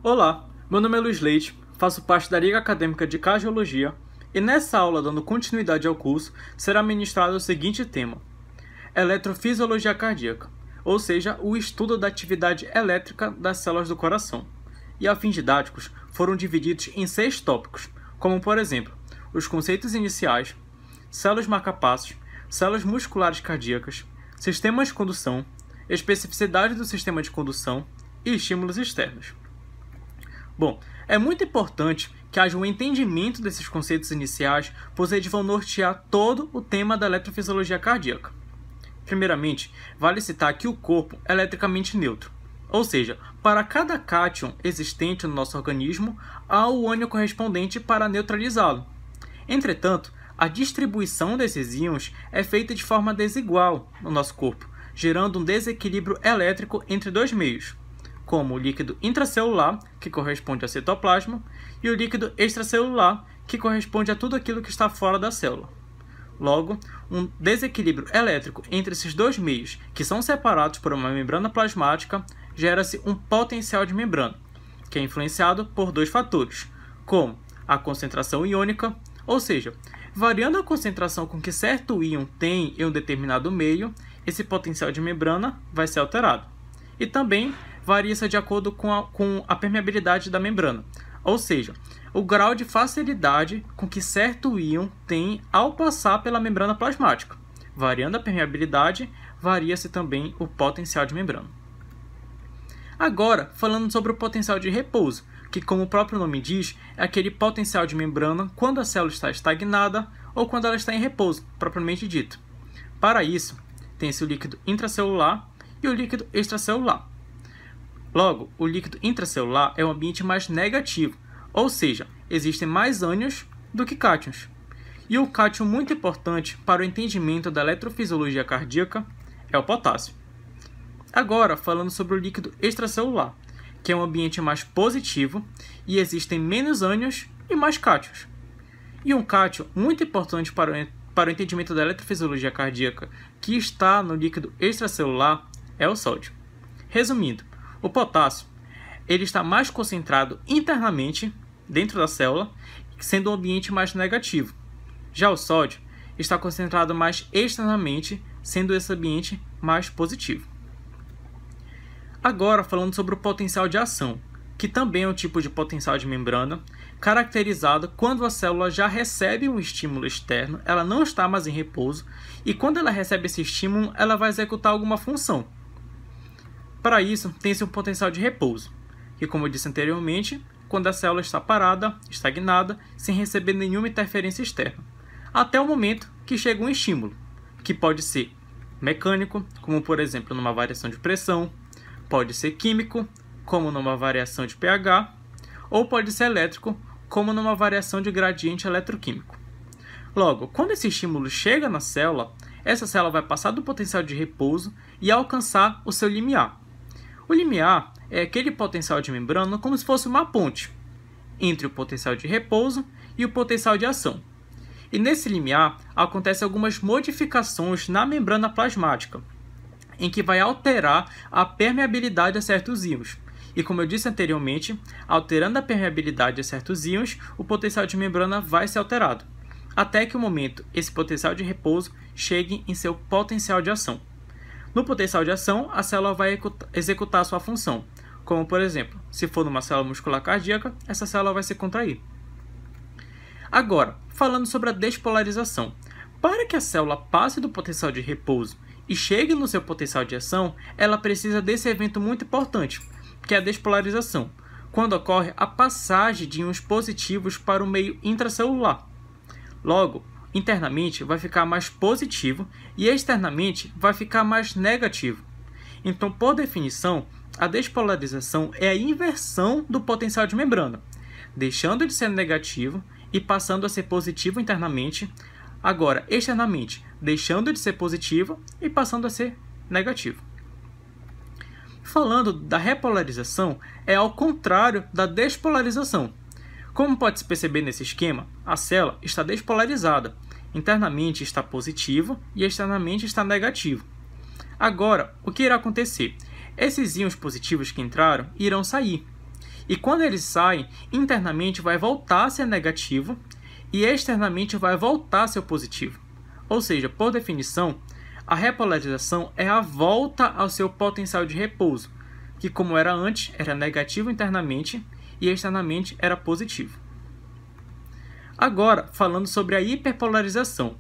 Olá, meu nome é Luiz Leite, faço parte da Liga Acadêmica de Cardiologia e nessa aula, dando continuidade ao curso, será ministrado o seguinte tema: Eletrofisiologia cardíaca, ou seja, o estudo da atividade elétrica das células do coração. E a fins didáticos foram divididos em 6 tópicos, como por exemplo, os conceitos iniciais, células marcapassos, células musculares cardíacas, sistemas de condução, especificidade do sistema de condução e estímulos externos. Bom, é muito importante que haja um entendimento desses conceitos iniciais, pois eles vão nortear todo o tema da eletrofisiologia cardíaca. Primeiramente, vale citar que o corpo é eletricamente neutro, ou seja, para cada cátion existente no nosso organismo, há o ânion correspondente para neutralizá-lo. Entretanto, a distribuição desses íons é feita de forma desigual no nosso corpo, gerando um desequilíbrio elétrico entre dois meios, como o líquido intracelular, que corresponde ao citoplasma, e o líquido extracelular, que corresponde a tudo aquilo que está fora da célula. Logo, um desequilíbrio elétrico entre esses dois meios, que são separados por uma membrana plasmática, gera-se um potencial de membrana, que é influenciado por dois fatores, como a concentração iônica, ou seja, variando a concentração com que certo íon tem em um determinado meio, esse potencial de membrana vai ser alterado. E também varia-se de acordo com a permeabilidade da membrana, ou seja, o grau de facilidade com que certo íon tem ao passar pela membrana plasmática. Variando a permeabilidade, varia-se também o potencial de membrana. Agora, falando sobre o potencial de repouso, que, como o próprio nome diz, é aquele potencial de membrana quando a célula está estagnada ou quando ela está em repouso, propriamente dito. Para isso, tem-se o líquido intracelular e o líquido extracelular. Logo, o líquido intracelular é um ambiente mais negativo, ou seja, existem mais ânions do que cátions. E o cátion muito importante para o entendimento da eletrofisiologia cardíaca é o potássio. Agora, falando sobre o líquido extracelular, que é um ambiente mais positivo e existem menos ânions e mais cátions. E um cátion muito importante para o entendimento da eletrofisiologia cardíaca que está no líquido extracelular é o sódio. Resumindo, o potássio ele está mais concentrado internamente dentro da célula, sendo um ambiente mais negativo. Já o sódio está concentrado mais externamente, sendo esse ambiente mais positivo. Agora, falando sobre o potencial de ação, que também é um tipo de potencial de membrana, caracterizado quando a célula já recebe um estímulo externo, ela não está mais em repouso, e quando ela recebe esse estímulo, ela vai executar alguma função. Para isso, tem-se um potencial de repouso, que, como eu disse anteriormente, quando a célula está parada, estagnada, sem receber nenhuma interferência externa, até o momento que chega um estímulo, que pode ser mecânico, como por exemplo numa variação de pressão, pode ser químico, como numa variação de pH, ou pode ser elétrico, como numa variação de gradiente eletroquímico. Logo, quando esse estímulo chega na célula, essa célula vai passar do potencial de repouso e alcançar o seu limiar. O limiar é aquele potencial de membrana como se fosse uma ponte entre o potencial de repouso e o potencial de ação. E nesse limiar acontecem algumas modificações na membrana plasmática, em que vai alterar a permeabilidade a certos íons. E como eu disse anteriormente, alterando a permeabilidade a certos íons, o potencial de membrana vai ser alterado, até que o momento esse potencial de repouso chegue em seu potencial de ação. No potencial de ação, a célula vai executar a sua função, como por exemplo, se for numa célula muscular cardíaca, essa célula vai se contrair. Agora, falando sobre a despolarização. Para que a célula passe do potencial de repouso e chegue no seu potencial de ação, ela precisa desse evento muito importante, que é a despolarização, quando ocorre a passagem de íons positivos para o meio intracelular. Logo, internamente vai ficar mais positivo e externamente vai ficar mais negativo. Então, por definição, a despolarização é a inversão do potencial de membrana, deixando de ser negativo e passando a ser positivo internamente, agora externamente deixando de ser positivo e passando a ser negativo. Falando da repolarização, é ao contrário da despolarização. Como pode-se perceber nesse esquema, a célula está despolarizada, internamente está positivo e externamente está negativo. Agora, o que irá acontecer? Esses íons positivos que entraram irão sair, E quando eles saem, internamente vai voltar a ser negativo e externamente vai voltar a ser positivo. Ou seja, por definição, a repolarização é a volta ao seu potencial de repouso, que como era antes, era negativo internamente e externamente era positivo. Agora, falando sobre a hiperpolarização,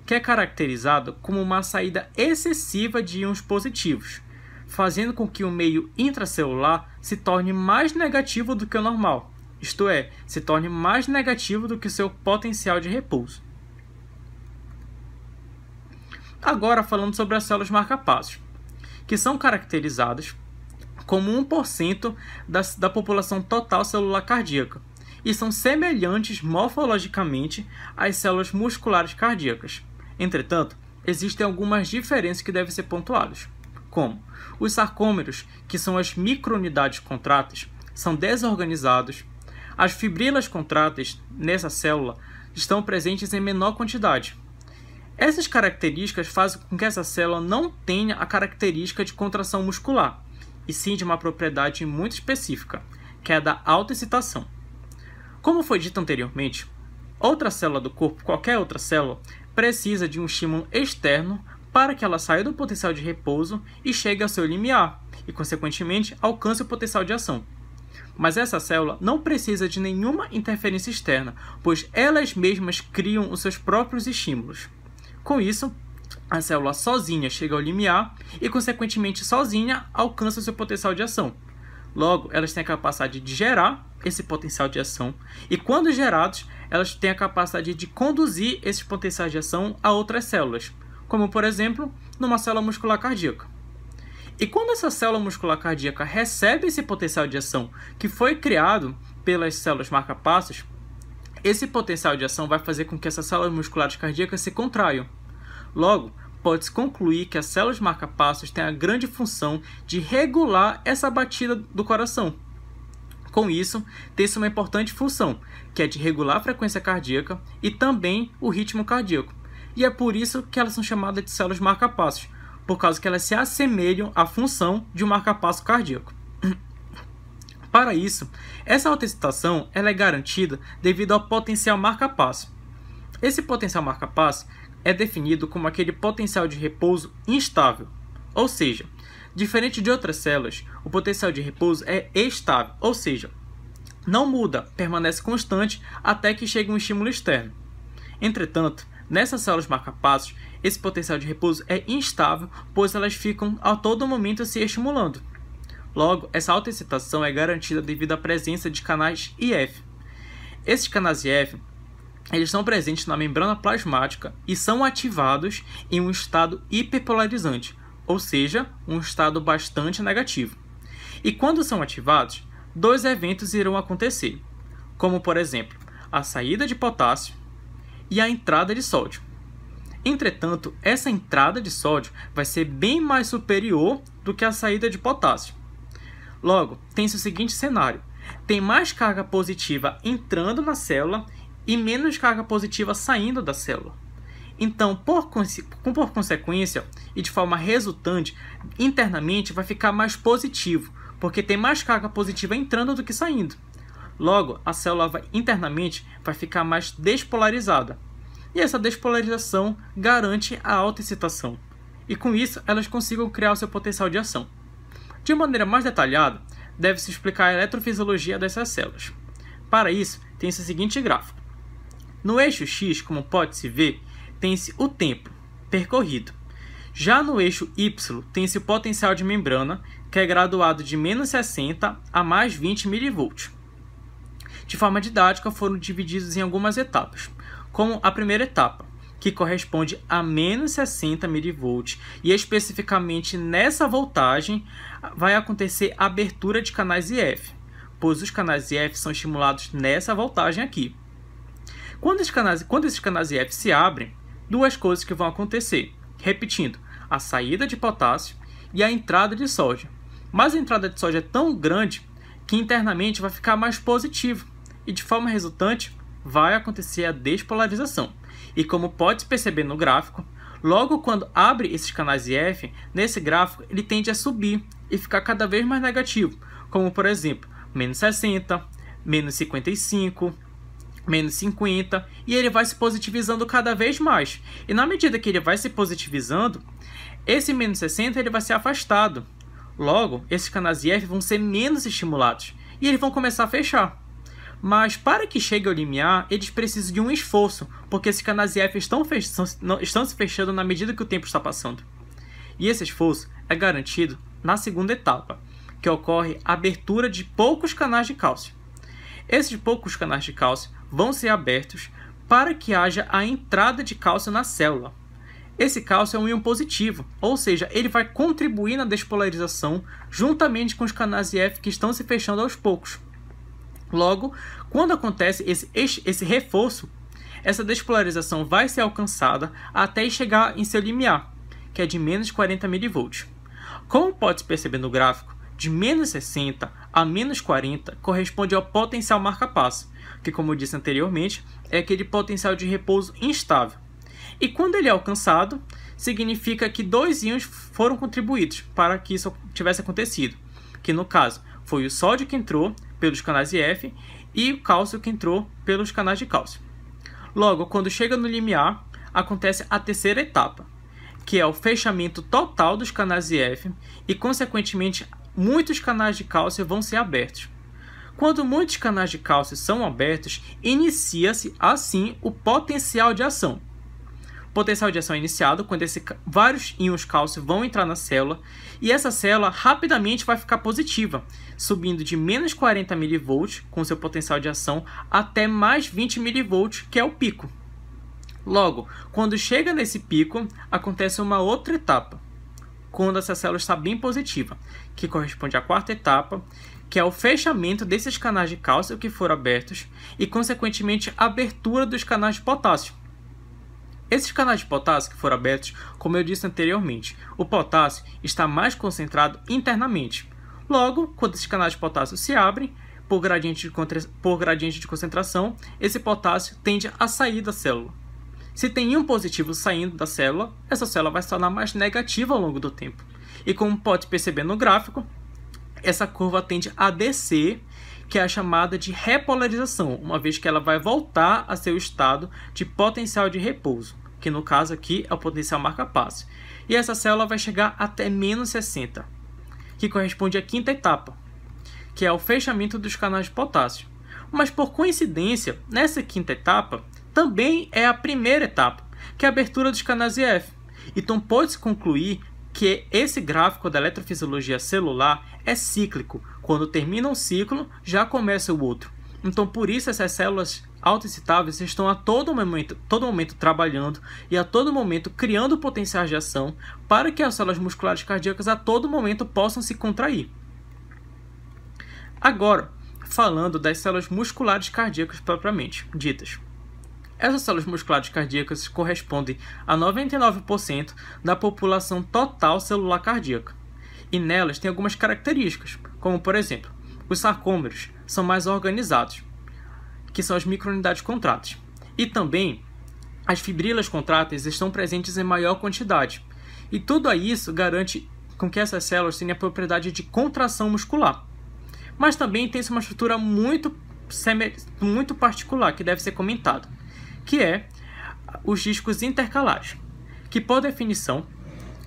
que é caracterizada como uma saída excessiva de íons positivos, fazendo com que o meio intracelular se torne mais negativo do que o normal, isto é, se torne mais negativo do que o seu potencial de repouso. Agora falando sobre as células marca-passos, que são caracterizadas como 1% da população total celular cardíaca e são semelhantes morfologicamente às células musculares cardíacas. Entretanto, existem algumas diferenças que devem ser pontuadas, como os sarcômeros, que são as microunidades contráteis, são desorganizados, as fibrilas contráteis nessa célula estão presentes em menor quantidade. Essas características fazem com que essa célula não tenha a característica de contração muscular, e sim de uma propriedade muito específica, que é a da autoexcitação. Como foi dito anteriormente, outra célula do corpo, qualquer outra célula, precisa de um estímulo externo para que ela saia do potencial de repouso e chegue ao seu limiar, e, consequentemente, alcance o potencial de ação. Mas essa célula não precisa de nenhuma interferência externa, pois elas mesmas criam os seus próprios estímulos. Com isso, a célula sozinha chega ao limiar e, consequentemente, sozinha alcança o seu potencial de ação. Logo, elas têm a capacidade de gerar esse potencial de ação e, quando gerados, elas têm a capacidade de conduzir esses potenciais de ação a outras células, como, por exemplo, numa célula muscular cardíaca. E quando essa célula muscular cardíaca recebe esse potencial de ação que foi criado pelas células marca-passos, esse potencial de ação vai fazer com que essas células musculares cardíacas se contraiam. Logo, pode-se concluir que as células marca-passos têm a grande função de regular essa batida do coração. Com isso, tem-se uma importante função, que é de regular a frequência cardíaca e também o ritmo cardíaco. E é por isso que elas são chamadas de células marca-passos, por causa que elas se assemelham à função de um marca-passo cardíaco. Para isso, essa autoexcitação ela é garantida devido ao potencial marca-passo. Esse potencial marca-passo é definido como aquele potencial de repouso instável, ou seja, diferente de outras células, o potencial de repouso é estável, ou seja, não muda, permanece constante até que chegue um estímulo externo. Entretanto, nessas células marca-passos, esse potencial de repouso é instável, pois elas ficam a todo momento se estimulando. Logo, essa autoexcitação é garantida devido à presença de canais IF. Esses canais IF eles estão presentes na membrana plasmática e são ativados em um estado hiperpolarizante, ou seja, um estado bastante negativo. E quando são ativados, dois eventos irão acontecer, como por exemplo, a saída de potássio e a entrada de sódio. Entretanto, essa entrada de sódio vai ser bem mais superior do que a saída de potássio. Logo, tem-se o seguinte cenário: tem mais carga positiva entrando na célula e menos carga positiva saindo da célula. Então, por consequência e de forma resultante, internamente vai ficar mais positivo, porque tem mais carga positiva entrando do que saindo. Logo, a célula internamente vai ficar mais despolarizada. E essa despolarização garante a autoexcitação. E com isso, elas consigam criar o seu potencial de ação. De maneira mais detalhada, deve-se explicar a eletrofisiologia dessas células. Para isso, tem-se o seguinte gráfico. No eixo X, como pode-se ver, tem-se o tempo percorrido. Já no eixo Y, tem-se o potencial de membrana, que é graduado de menos 60 a mais 20 mV. De forma didática, foram divididos em algumas etapas, como a primeira etapa, que corresponde a menos 60 mV, e especificamente nessa voltagem vai acontecer a abertura de canais IF, pois os canais IF são estimulados nessa voltagem aqui. Quando esses canais IF se abrem, duas coisas que vão acontecer, repetindo, a saída de potássio e a entrada de sódio. Mas a entrada de sódio é tão grande que internamente vai ficar mais positivo, e de forma resultante vai acontecer a despolarização. E como pode perceber no gráfico, logo quando abre esses canais IF, nesse gráfico ele tende a subir e ficar cada vez mais negativo, como por exemplo, menos 60, menos 55, menos 50, e ele vai se positivizando cada vez mais. E na medida que ele vai se positivizando, esse menos 60 ele vai ser afastado. Logo, esses canais IF vão ser menos estimulados e eles vão começar a fechar. Mas para que chegue ao limiar, eles precisam de um esforço, porque esses canais IF estão se fechando na medida que o tempo está passando. E esse esforço é garantido na segunda etapa, que ocorre a abertura de poucos canais de cálcio. Esses poucos canais de cálcio vão ser abertos para que haja a entrada de cálcio na célula. Esse cálcio é um íon positivo, ou seja, ele vai contribuir na despolarização juntamente com os canais IF que estão se fechando aos poucos. Logo, quando acontece esse reforço, essa despolarização vai ser alcançada até chegar em seu limiar, que é de menos 40 mV. Como pode-se perceber no gráfico, de menos 60 a menos 40 corresponde ao potencial marca-passo, que, como eu disse anteriormente, é aquele potencial de repouso instável. E quando ele é alcançado, significa que dois íons foram contribuídos para que isso tivesse acontecido, que no caso foi o sódio que entrou pelos canais IF e o cálcio que entrou pelos canais de cálcio. Logo, quando chega no limiar, acontece a terceira etapa, que é o fechamento total dos canais IF e, consequentemente, muitos canais de cálcio vão ser abertos. Quando muitos canais de cálcio são abertos, inicia-se, assim, o potencial de ação. O potencial de ação é iniciado quando vários íons cálcio vão entrar na célula e essa célula rapidamente vai ficar positiva, subindo de menos 40 mV com seu potencial de ação até mais 20 mV, que é o pico. Logo, quando chega nesse pico, acontece uma outra etapa, quando essa célula está bem positiva, que corresponde à quarta etapa, que é o fechamento desses canais de cálcio que foram abertos e, consequentemente, a abertura dos canais de potássio. Esses canais de potássio que foram abertos, como eu disse anteriormente, o potássio está mais concentrado internamente. Logo, quando esses canais de potássio se abrem, por gradiente de concentração, esse potássio tende a sair da célula. Se tem íon positivo saindo da célula, essa célula vai se tornar mais negativa ao longo do tempo. E como pode perceber no gráfico, essa curva tende a descer, que é a chamada de repolarização, uma vez que ela vai voltar a seu estado de potencial de repouso, que no caso aqui é o potencial marca-passo. E essa célula vai chegar até menos 60, que corresponde à quinta etapa, que é o fechamento dos canais de potássio. Mas por coincidência, nessa quinta etapa, também é a primeira etapa, que é a abertura dos canais IF. Então pode-se concluir que esse gráfico da eletrofisiologia celular é cíclico. Quando termina um ciclo, já começa o outro. Então, por isso, essas células autoexcitáveis estão a todo momento trabalhando e a todo momento criando potenciais de ação para que as células musculares cardíacas a todo momento possam se contrair. Agora, falando das células musculares cardíacas propriamente ditas. Essas células musculares cardíacas correspondem a 99% da população total celular cardíaca. E nelas tem algumas características, como por exemplo, os sarcômeros são mais organizados, que são as microunidades contráteis. E também as fibrilas contráteis estão presentes em maior quantidade. E tudo isso garante com que essas células tenham a propriedade de contração muscular. Mas também tem uma estrutura muito particular que deve ser comentada, que é os discos intercalares, que por definição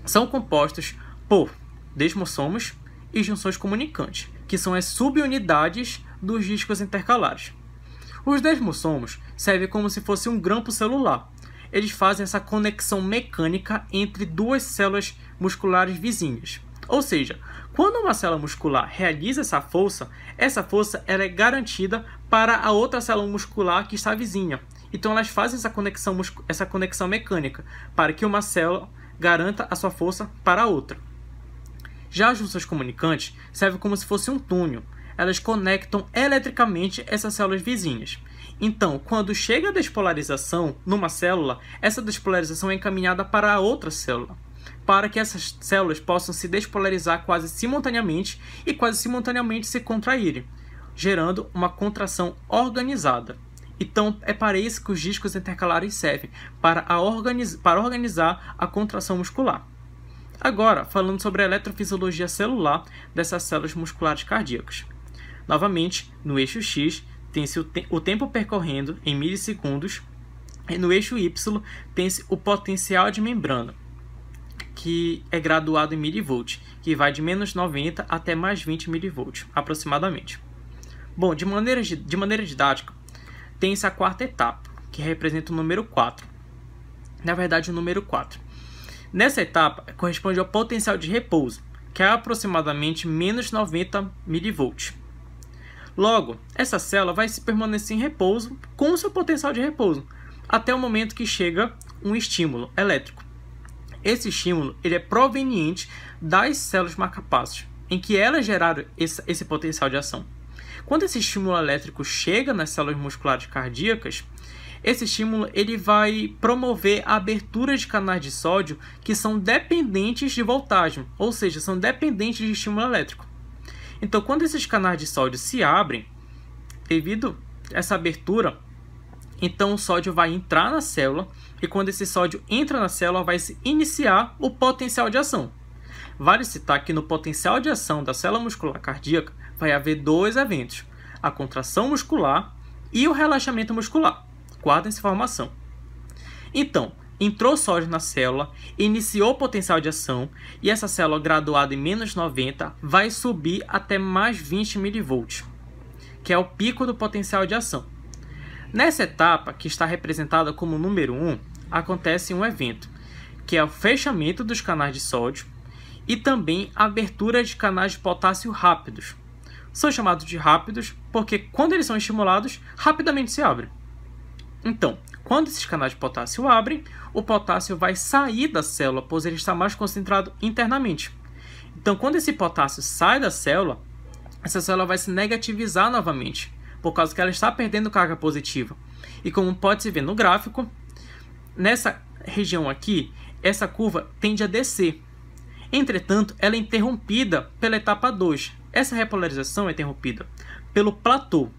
são compostos por desmossomos e junções comunicantes, que são as subunidades dos discos intercalares. Os desmossomos servem como se fosse um grampo celular. Eles fazem essa conexão mecânica entre duas células musculares vizinhas. Ou seja, quando uma célula muscular realiza essa força ela é garantida para a outra célula muscular que está vizinha. Então elas fazem essa conexão mecânica para que uma célula garanta a sua força para a outra. Já as junções comunicantes servem como se fosse um túnel. Elas conectam eletricamente essas células vizinhas. Então, quando chega a despolarização numa célula, essa despolarização é encaminhada para a outra célula, para que essas células possam se despolarizar quase simultaneamente e quase simultaneamente se contraírem, gerando uma contração organizada. Então, é para isso que os discos intercalares servem, para organizar a contração muscular. Agora, falando sobre a eletrofisiologia celular dessas células musculares cardíacas. Novamente, no eixo X, tem-se o tempo percorrendo em milissegundos, e no eixo Y, tem-se o potencial de membrana, que é graduado em milivolt, que vai de menos 90 até mais 20 milivolts, aproximadamente. Bom, de maneira didática, tem-se a quarta etapa, que representa o número 4. Na verdade, o número 4. Nessa etapa, corresponde ao potencial de repouso, que é aproximadamente menos 90 milivolts. Logo, essa célula vai se permanecer em repouso com o seu potencial de repouso, até o momento que chega um estímulo elétrico. Esse estímulo ele é proveniente das células marcapassas, em que elas geraram esse potencial de ação. Quando esse estímulo elétrico chega nas células musculares cardíacas, esse estímulo ele vai promover a abertura de canais de sódio que são dependentes de voltagem, ou seja, são dependentes de estímulo elétrico. Então, quando esses canais de sódio se abrem, devido a essa abertura, então o sódio vai entrar na célula, e quando esse sódio entra na célula, vai se iniciar o potencial de ação. Vale citar que no potencial de ação da célula muscular cardíaca vai haver dois eventos, a contração muscular e o relaxamento muscular. Guarda essa informação. Então, entrou sódio na célula, iniciou o potencial de ação, e essa célula graduada em menos 90 vai subir até mais 20 milivolts, que é o pico do potencial de ação. Nessa etapa, que está representada como número 1, acontece um evento, que é o fechamento dos canais de sódio e também a abertura de canais de potássio rápidos. São chamados de rápidos porque, quando eles são estimulados, rapidamente se abrem. Então, quando esses canais de potássio abrem, o potássio vai sair da célula, pois ele está mais concentrado internamente. Então, quando esse potássio sai da célula, essa célula vai se negativizar novamente, por causa que ela está perdendo carga positiva. E como pode se ver no gráfico, nessa região aqui, essa curva tende a descer. Entretanto, ela é interrompida pela etapa 2. Essa repolarização é interrompida pelo platô.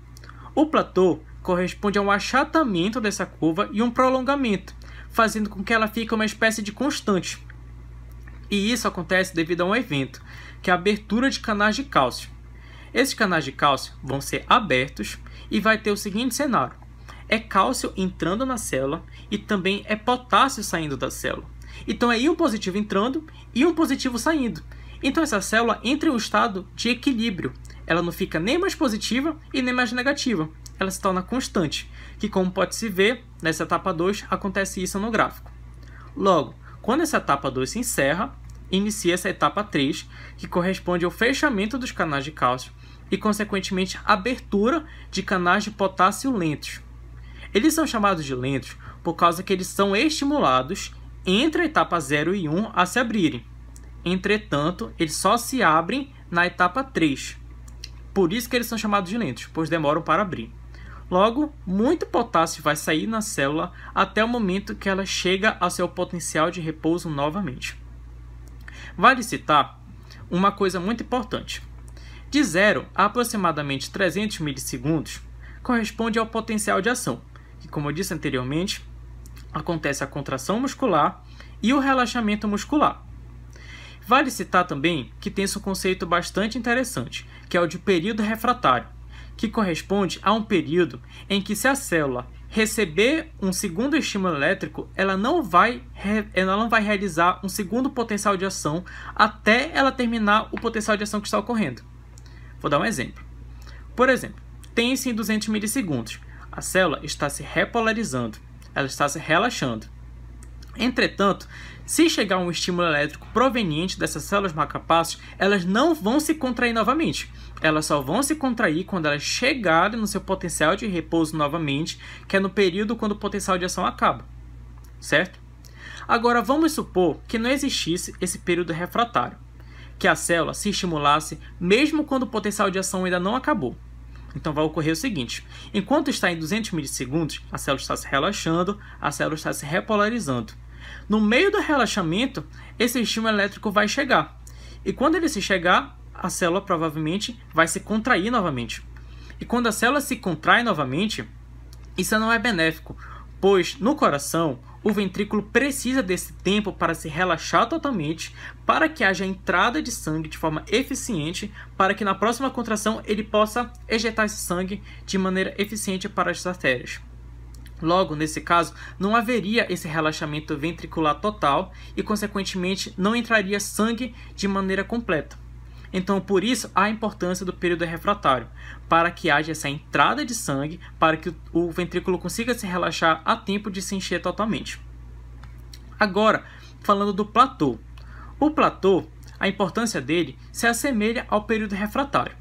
O platô corresponde a um achatamento dessa curva e um prolongamento, fazendo com que ela fique uma espécie de constante. E isso acontece devido a um evento, que é a abertura de canais de cálcio. Esses canais de cálcio vão ser abertos e vai ter o seguinte cenário: é cálcio entrando na célula e também é potássio saindo da célula. Então é íon positivo entrando e íon positivo saindo. Então essa célula entra em um estado de equilíbrio. Ela não fica nem mais positiva e nem mais negativa. Ela se torna constante, que, como pode se ver, nessa etapa 2 acontece isso no gráfico. Logo, quando essa etapa 2 se encerra, inicia essa etapa 3, que corresponde ao fechamento dos canais de cálcio e, consequentemente, a abertura de canais de potássio lentos. Eles são chamados de lentos por causa que eles são estimulados entre a etapa 0 e 1 a se abrirem. Entretanto, eles só se abrem na etapa 3. Por isso que eles são chamados de lentos, pois demoram para abrir. Logo, muito potássio vai sair na célula até o momento que ela chega ao seu potencial de repouso novamente. Vale citar uma coisa muito importante. De 0 a aproximadamente 300 milissegundos corresponde ao potencial de ação, que, como eu disse anteriormente, acontece a contração muscular e o relaxamento muscular. Vale citar também que tem-se um conceito bastante interessante, que é o de período refratário, que corresponde a um período em que, se a célula receber um segundo estímulo elétrico, ela não vai realizar um segundo potencial de ação até ela terminar o potencial de ação que está ocorrendo. Vou dar um exemplo. Por exemplo, tem-se em 200 milissegundos. A célula está se repolarizando, ela está se relaxando. Entretanto, se chegar um estímulo elétrico proveniente dessas células marcapassas, elas não vão se contrair novamente. Elas só vão se contrair quando elas chegarem no seu potencial de repouso novamente, que é no período quando o potencial de ação acaba. Certo? Agora, vamos supor que não existisse esse período refratário, que a célula se estimulasse mesmo quando o potencial de ação ainda não acabou. Então vai ocorrer o seguinte: enquanto está em 200 milissegundos, a célula está se relaxando, a célula está se repolarizando. No meio do relaxamento, esse estímulo elétrico vai chegar. E quando ele se chegar, a célula provavelmente vai se contrair novamente. E quando a célula se contrai novamente, isso não é benéfico, pois no coração o ventrículo precisa desse tempo para se relaxar totalmente, para que haja entrada de sangue de forma eficiente, para que na próxima contração ele possa ejetar esse sangue de maneira eficiente para as artérias. Logo, nesse caso, não haveria esse relaxamento ventricular total e, consequentemente, não entraria sangue de maneira completa. Então, por isso, há a importância do período refratário, para que haja essa entrada de sangue, para que o ventrículo consiga se relaxar a tempo de se encher totalmente. Agora, falando do platô. O platô, a importância dele se assemelha ao período refratário.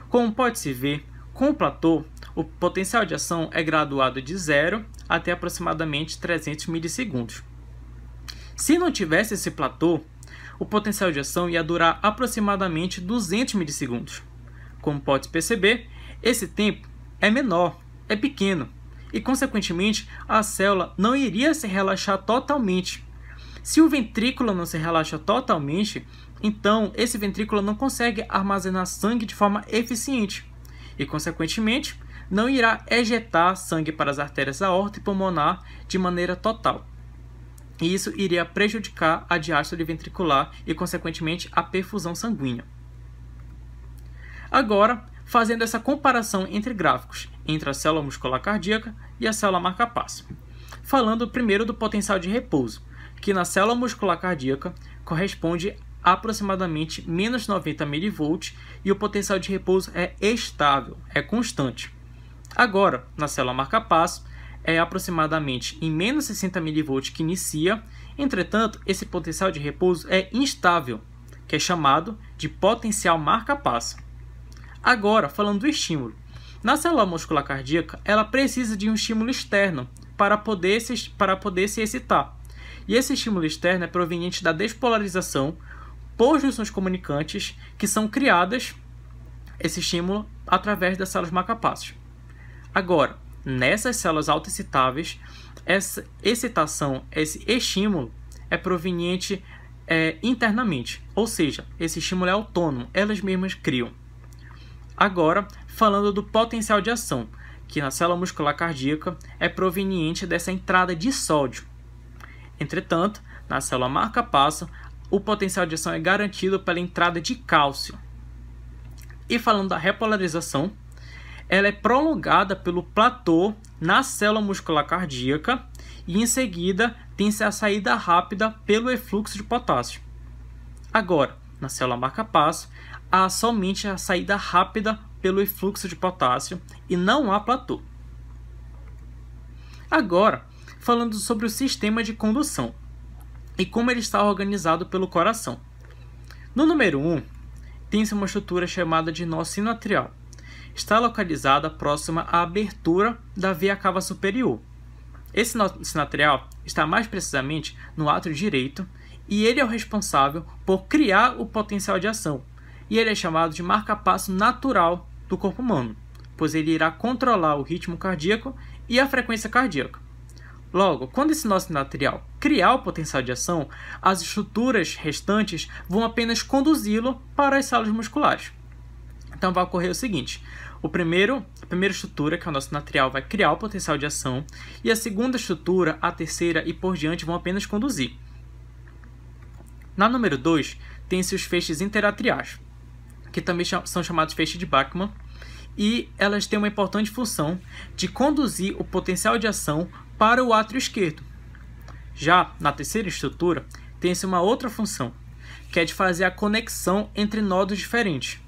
Como pode-se ver, com o platô, o potencial de ação é graduado de 0 até aproximadamente 300 milissegundos. Se não tivesse esse platô, o potencial de ação ia durar aproximadamente 200 milissegundos. Como pode perceber, esse tempo é menor, é pequeno, e consequentemente a célula não iria se relaxar totalmente. Se o ventrículo não se relaxa totalmente, então esse ventrículo não consegue armazenar sangue de forma eficiente e, consequentemente, não irá ejetar sangue para as artérias aorta e pulmonar de maneira total. E isso iria prejudicar a diástole ventricular e, consequentemente, a perfusão sanguínea. Agora, fazendo essa comparação entre gráficos, entre a célula muscular cardíaca e a célula marca-passo. Falando primeiro do potencial de repouso, que na célula muscular cardíaca corresponde a aproximadamente menos 90 mV e o potencial de repouso é estável, é constante. Agora, na célula marca-passo, é aproximadamente em menos 60 mV que inicia, entretanto, esse potencial de repouso é instável, que é chamado de potencial marca-passo. Agora, falando do estímulo. Na célula muscular cardíaca, ela precisa de um estímulo externo para poder se excitar. E esse estímulo externo é proveniente da despolarização por junções comunicantes que são criadas, esse estímulo, através das células marca-passos. Agora, nessas células autoexcitáveis, essa excitação, esse estímulo é proveniente internamente, ou seja, esse estímulo é autônomo, elas mesmas criam. Agora, falando do potencial de ação, que na célula muscular cardíaca é proveniente dessa entrada de sódio. Entretanto, na célula marca-passo, o potencial de ação é garantido pela entrada de cálcio. E falando da repolarização, ela é prolongada pelo platô na célula muscular cardíaca e em seguida tem-se a saída rápida pelo efluxo de potássio. Agora, na célula marca-passo, há somente a saída rápida pelo efluxo de potássio e não há platô. Agora, falando sobre o sistema de condução e como ele está organizado pelo coração. No número 1, tem-se uma estrutura chamada de nó sinoatrial. Está localizada próxima à abertura da veia cava superior. Esse nó sinoatrial está mais precisamente no átrio direito e ele é o responsável por criar o potencial de ação. E ele é chamado de marca-passo natural do corpo humano, pois ele irá controlar o ritmo cardíaco e a frequência cardíaca. Logo, quando esse nó sinoatrial criar o potencial de ação, as estruturas restantes vão apenas conduzi-lo para as células musculares. Então vai ocorrer o seguinte: a primeira estrutura, que é o nó sinoatrial, vai criar o potencial de ação, e a segunda estrutura, a terceira e por diante vão apenas conduzir. Na número 2, tem-se os feixes interatriais, que também são chamados feixes de Bachmann, e elas têm uma importante função de conduzir o potencial de ação para o átrio esquerdo. Já na terceira estrutura, tem-se uma outra função, que é de fazer a conexão entre nodos diferentes,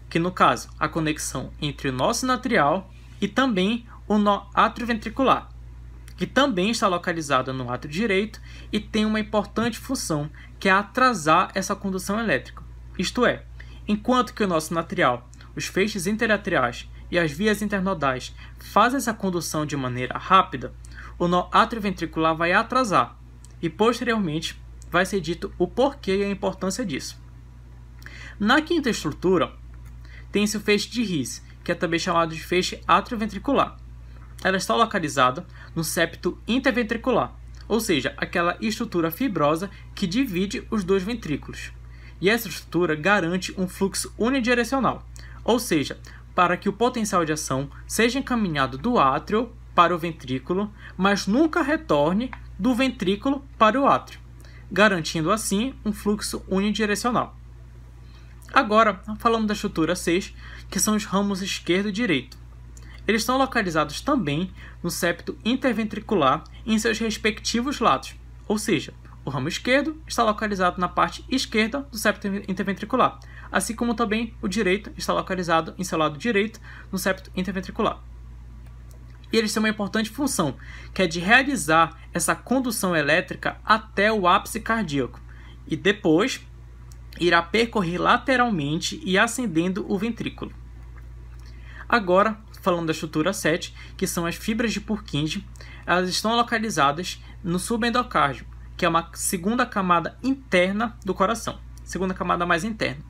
que no caso, a conexão entre o nó sinoatrial e também o nó atrioventricular, que também está localizado no átrio direito e tem uma importante função, que é atrasar essa condução elétrica. Isto é, enquanto que o nó sinoatrial, os feixes interatriais e as vias internodais fazem essa condução de maneira rápida, o nó atrioventricular vai atrasar e posteriormente vai ser dito o porquê e a importância disso. Na quinta estrutura, tem-se o feixe de His, que é também chamado de feixe atrioventricular. Ela está localizada no septo interventricular, ou seja, aquela estrutura fibrosa que divide os dois ventrículos. E essa estrutura garante um fluxo unidirecional, ou seja, para que o potencial de ação seja encaminhado do átrio para o ventrículo, mas nunca retorne do ventrículo para o átrio, garantindo assim um fluxo unidirecional. Agora, falando da estrutura 6, que são os ramos esquerdo e direito. Eles estão localizados também no septo interventricular em seus respectivos lados, ou seja, o ramo esquerdo está localizado na parte esquerda do septo interventricular, assim como também o direito está localizado em seu lado direito no septo interventricular. E eles têm uma importante função, que é de realizar essa condução elétrica até o ápice cardíaco, e depois irá percorrer lateralmente e ascendendo o ventrículo. Agora, falando da estrutura 7, que são as fibras de Purkinje, elas estão localizadas no subendocárdio, que é uma segunda camada interna do coração, segunda camada mais interna.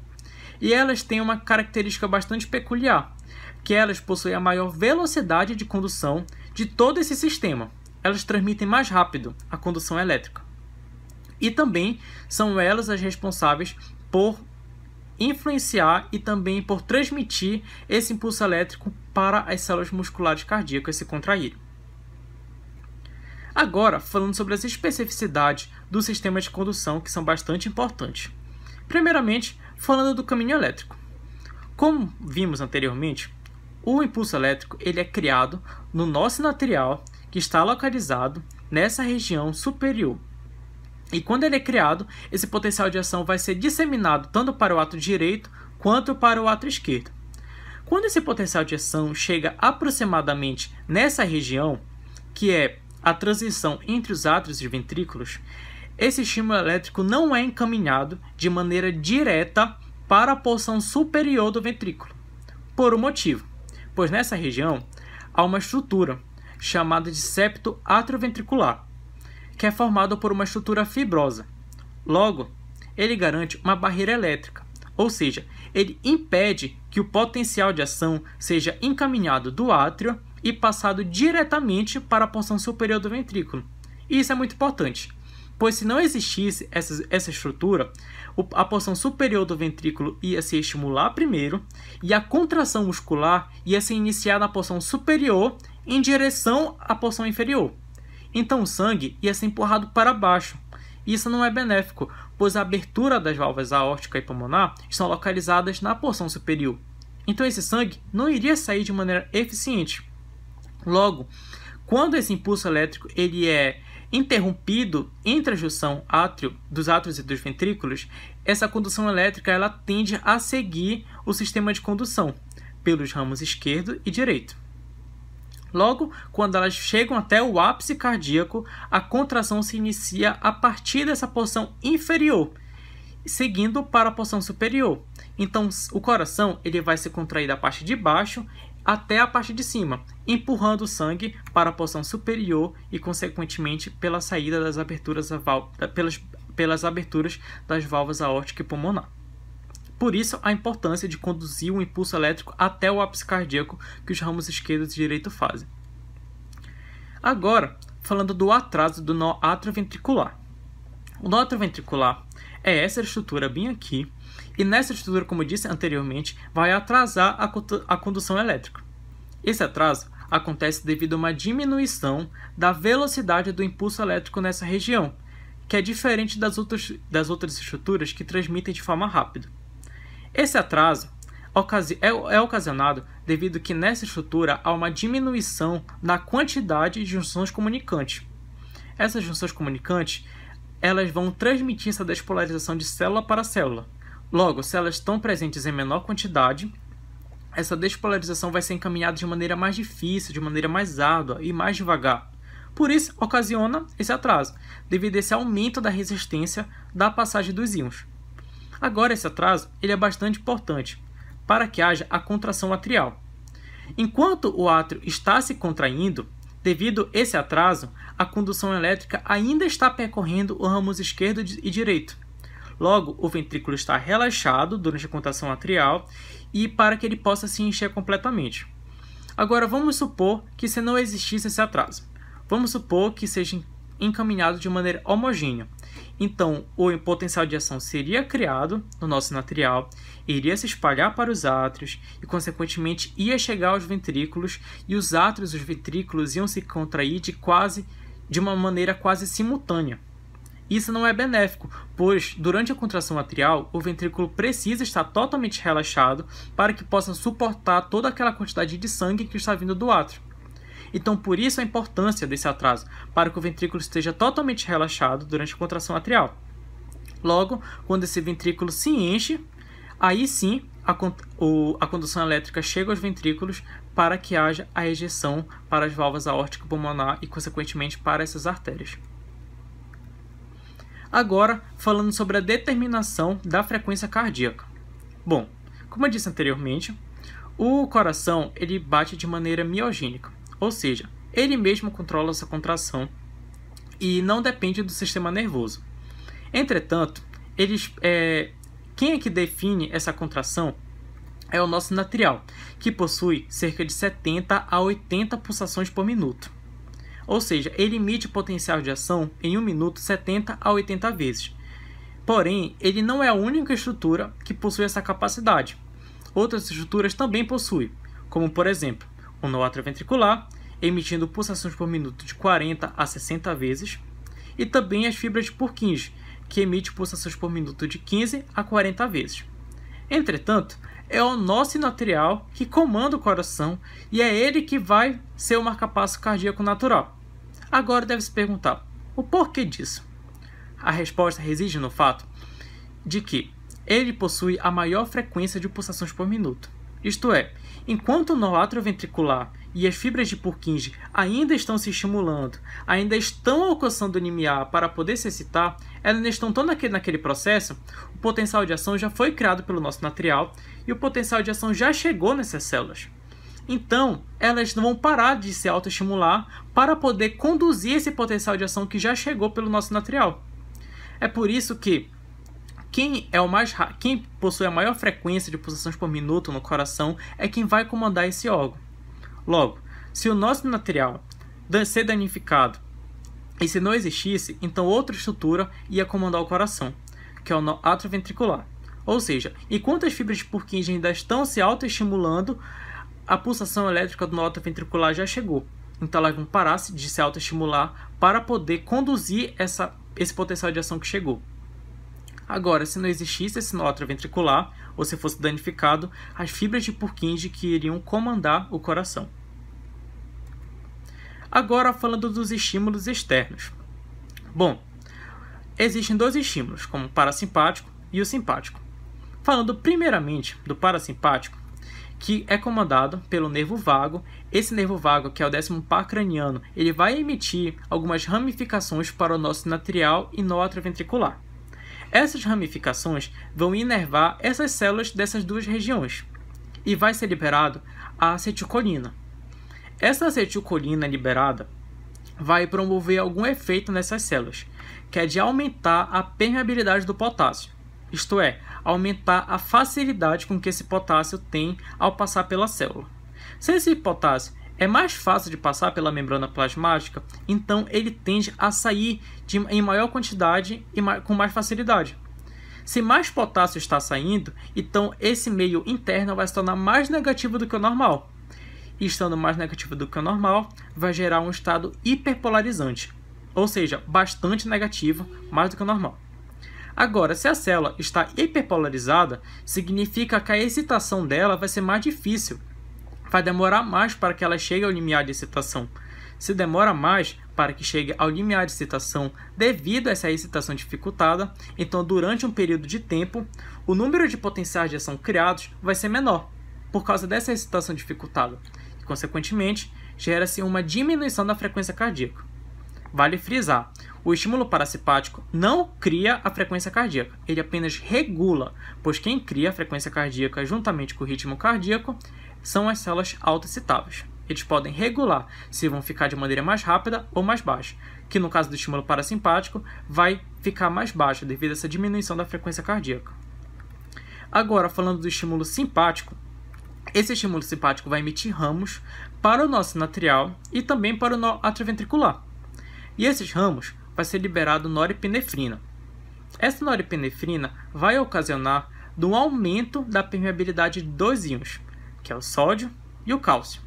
E elas têm uma característica bastante peculiar, que elas possuem a maior velocidade de condução de todo esse sistema. Elas transmitem mais rápido a condução elétrica. E também são elas as responsáveis por influenciar e também por transmitir esse impulso elétrico para as células musculares cardíacas se contraírem. Agora, falando sobre as especificidades do sistema de condução, que são bastante importantes. Primeiramente, falando do caminho elétrico. Como vimos anteriormente, o impulso elétrico ele é criado no nó sinoatrial, que está localizado nessa região superior. E quando ele é criado, esse potencial de ação vai ser disseminado tanto para o átrio direito quanto para o átrio esquerdo. Quando esse potencial de ação chega aproximadamente nessa região, que é a transição entre os átrios e ventrículos, esse estímulo elétrico não é encaminhado de maneira direta para a porção superior do ventrículo, por um motivo, pois nessa região há uma estrutura chamada de septo atrioventricular, que é formado por uma estrutura fibrosa. Logo, ele garante uma barreira elétrica, ou seja, ele impede que o potencial de ação seja encaminhado do átrio e passado diretamente para a porção superior do ventrículo. E isso é muito importante, pois se não existisse essa estrutura, a porção superior do ventrículo ia se estimular primeiro e a contração muscular ia se iniciar na porção superior em direção à porção inferior. Então o sangue ia ser empurrado para baixo. Isso não é benéfico, pois a abertura das válvulas aórtica e pulmonar estão localizadas na porção superior. Então esse sangue não iria sair de maneira eficiente. Logo, quando esse impulso elétrico ele é interrompido entre a junção dos átrios e dos ventrículos, essa condução elétrica ela tende a seguir o sistema de condução pelos ramos esquerdo e direito. Logo, quando elas chegam até o ápice cardíaco, a contração se inicia a partir dessa porção inferior, seguindo para a porção superior. Então, o coração ele vai se contrair da parte de baixo até a parte de cima, empurrando o sangue para a porção superior e, consequentemente, pela saída das aberturas pelas aberturas das válvulas aórtica e pulmonar. Por isso, a importância de conduzir o impulso elétrico até o ápice cardíaco que os ramos esquerdo e direito fazem. Agora, falando do atraso do nó atrioventricular. O nó atrioventricular é essa estrutura bem aqui, e nessa estrutura, como eu disse anteriormente, vai atrasar a condução elétrica. Esse atraso acontece devido a uma diminuição da velocidade do impulso elétrico nessa região, que é diferente das outras estruturas que transmitem de forma rápida. Esse atraso é ocasionado devido que nessa estrutura há uma diminuição na quantidade de junções comunicantes. Essas junções comunicantes elas vão transmitir essa despolarização de célula para célula. Logo, se elas estão presentes em menor quantidade, essa despolarização vai ser encaminhada de maneira mais difícil, de maneira mais árdua e mais devagar. Por isso, ocasiona esse atraso, devido a esse aumento da resistência da passagem dos íons. Agora, esse atraso ele é bastante importante para que haja a contração atrial. Enquanto o átrio está se contraindo, devido a esse atraso, a condução elétrica ainda está percorrendo os ramos esquerdo e direito. Logo, o ventrículo está relaxado durante a contração atrial e para que ele possa se encher completamente. Agora, vamos supor que se não existisse esse atraso. Vamos supor que seja encaminhado de maneira homogênea. Então, o potencial de ação seria criado no nosso sinoatrial, iria se espalhar para os átrios e, consequentemente, ia chegar aos ventrículos, e os átrios e os ventrículos iam se contrair de uma maneira quase simultânea. Isso não é benéfico, pois, durante a contração atrial, o ventrículo precisa estar totalmente relaxado para que possa suportar toda aquela quantidade de sangue que está vindo do átrio. Então, por isso a importância desse atraso, para que o ventrículo esteja totalmente relaxado durante a contração atrial. Logo, quando esse ventrículo se enche, aí sim a condução elétrica chega aos ventrículos para que haja a ejeção para as válvulas aórtica e pulmonar e, consequentemente, para essas artérias. Agora, falando sobre a determinação da frequência cardíaca. Bom, como eu disse anteriormente, o coração ele bate de maneira miogênica. Ou seja, ele mesmo controla essa contração e não depende do sistema nervoso. Entretanto, quem é que define essa contração é o nosso sinoatrial, que possui cerca de 70 a 80 pulsações por minuto. Ou seja, ele emite potencial de ação em 1 minuto 70 a 80 vezes. Porém, ele não é a única estrutura que possui essa capacidade. Outras estruturas também possuem, como por exemplo, o nó atrioventricular, emitindo pulsações por minuto de 40 a 60 vezes, e também as fibras de Purkinje, que emite pulsações por minuto de 15 a 40 vezes. Entretanto, é o nó sinoatrial que comanda o coração e é ele que vai ser o marcapasso cardíaco natural. Agora deve se perguntar, o porquê disso? A resposta reside no fato de que ele possui a maior frequência de pulsações por minuto. Isto é, enquanto o nó atrioventricular e as fibras de Purkinje ainda estão se estimulando, ainda estão alcançando o limiar para poder se excitar, elas estão tão naquele processo, o potencial de ação já foi criado pelo nosso sinoatrial e o potencial de ação já chegou nessas células. Então, elas não vão parar de se autoestimular para poder conduzir esse potencial de ação que já chegou pelo nosso sinoatrial. É por isso que quem possui a maior frequência de pulsações por minuto no coração é quem vai comandar esse órgão. Logo, se o nosso sinoatrial ser danificado e se não existisse, então outra estrutura ia comandar o coração, que é o nó atrioventricular. Ou seja, enquanto as fibras de Purkinje ainda estão se autoestimulando, a pulsação elétrica do nó atrioventricular já chegou. Então elas vão parar de se autoestimular para poder conduzir esse potencial de ação que chegou. Agora, se não existisse esse nó atrioventricular, ou se fosse danificado, as fibras de Purkinje que iriam comandar o coração. Agora, falando dos estímulos externos. Bom, existem dois estímulos, como o parasimpático e o simpático. Falando primeiramente do parasimpático, que é comandado pelo nervo vago. Esse nervo vago, que é o 10º par craniano, ele vai emitir algumas ramificações para o nosso sinoatrial e nó atrioventricular. Essas ramificações vão inervar essas células dessas duas regiões e vai ser liberado a acetilcolina. Essa acetilcolina liberada vai promover algum efeito nessas células, que é de aumentar a permeabilidade do potássio, isto é, aumentar a facilidade com que esse potássio tem ao passar pela célula. Se esse potássio é mais fácil de passar pela membrana plasmática, então ele tende a sair em maior quantidade e com mais facilidade. Se mais potássio está saindo, então esse meio interno vai se tornar mais negativo do que o normal. E estando mais negativo do que o normal, vai gerar um estado hiperpolarizante, ou seja, bastante negativo, mais do que o normal. Agora, se a célula está hiperpolarizada, significa que a excitação dela vai ser mais difícil. Vai demorar mais para que ela chegue ao limiar de excitação. Se demora mais para que chegue ao limiar de excitação devido a essa excitação dificultada, então durante um período de tempo, o número de potenciais de ação criados vai ser menor, por causa dessa excitação dificultada. E, consequentemente, gera-se uma diminuição da frequência cardíaca. Vale frisar, o estímulo parasimpático não cria a frequência cardíaca, ele apenas regula, pois quem cria a frequência cardíaca juntamente com o ritmo cardíaco são as células autoexcitáveis. Eles podem regular se vão ficar de maneira mais rápida ou mais baixa, que no caso do estímulo parasimpático vai ficar mais baixa devido a essa diminuição da frequência cardíaca. Agora, falando do estímulo simpático, esse estímulo simpático vai emitir ramos para o nosso sinoatrial e também para o nó atrioventricular. E esses ramos vai ser liberado norepinefrina. Essa norepinefrina vai ocasionar um aumento da permeabilidade de dois íons, que é o sódio e o cálcio.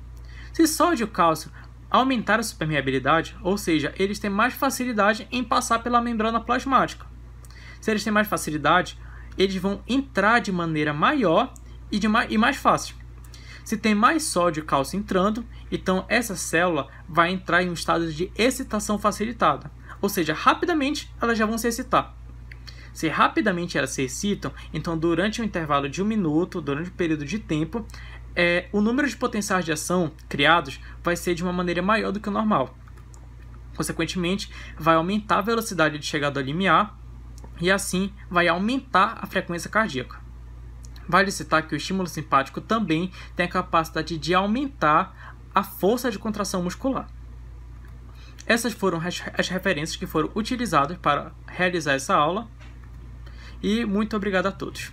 Se sódio e o cálcio aumentar a sua permeabilidade, ou seja, eles têm mais facilidade em passar pela membrana plasmática. Se eles têm mais facilidade, eles vão entrar de maneira maior e mais fácil. Se tem mais sódio e cálcio entrando, então essa célula vai entrar em um estado de excitação facilitada, ou seja, rapidamente elas já vão se excitar. Se rapidamente elas se excitam, então durante um intervalo de 1 minuto, durante um período de tempo, o número de potenciais de ação criados vai ser de uma maneira maior do que o normal. Consequentemente, vai aumentar a velocidade de chegada ao limiar e assim vai aumentar a frequência cardíaca. Vale citar que o estímulo simpático também tem a capacidade de aumentar a força de contração muscular. Essas foram as referências que foram utilizadas para realizar essa aula. E muito obrigado a todos.